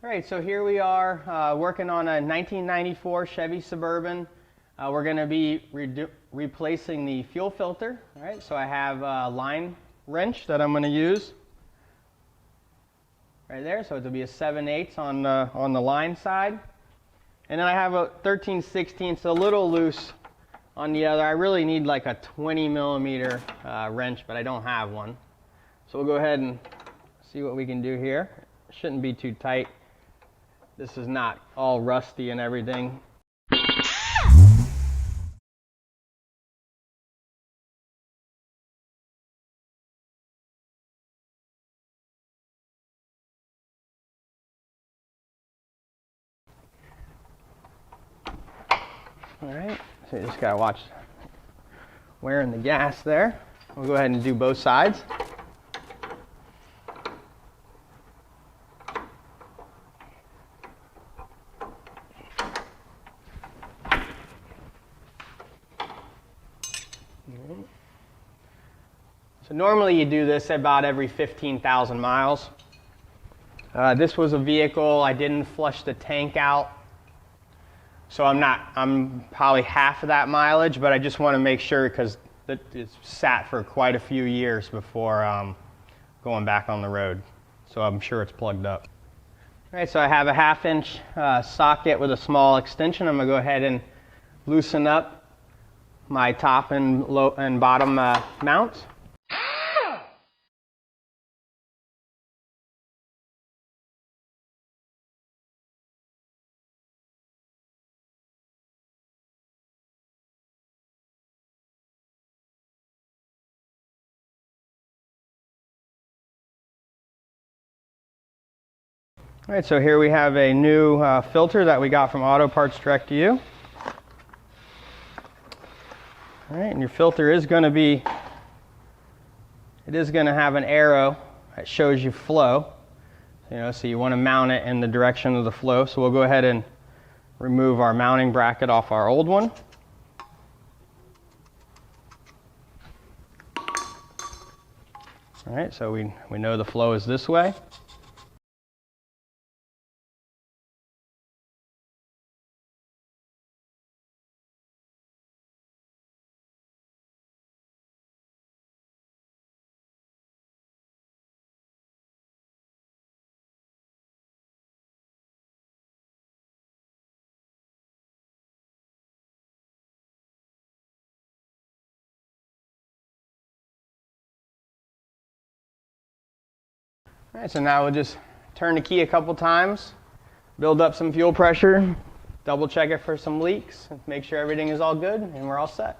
All right, so here we are working on a 1994 Chevy Suburban. We're going to be replacing the fuel filter. All right, so I have a line wrench that I'm going to use right there. So it'll be a 7/8 on the line side, and then I have a 13/16, so a little loose on the other. I really need like a 20 millimeter wrench, but I don't have one. So we'll go ahead and see what we can do here. It shouldn't be too tight. This is not all rusty and everything. All right, so you just gotta watch wearing the gas there. We'll go ahead and do both sides. So normally you do this about every 15,000 miles. This was a vehicle, I didn't flush the tank out. So I'm probably half of that mileage, but I just want to make sure because it's sat for quite a few years before going back on the road. So I'm sure it's plugged up. All right, so I have a 1/2-inch socket with a small extension. I'm going to go ahead and loosen up my top and bottom mounts. All right, so here we have a new filter that we got from Auto Parts Direct to You. All right, and your filter is going to have an arrow that shows you flow. So you want to mount it in the direction of the flow. So we'll go ahead and remove our mounting bracket off our old one. All right, so we know the flow is this way. All right, so now we'll just turn the key a couple times, build up some fuel pressure, double check it for some leaks, and make sure everything is all good, and we're all set.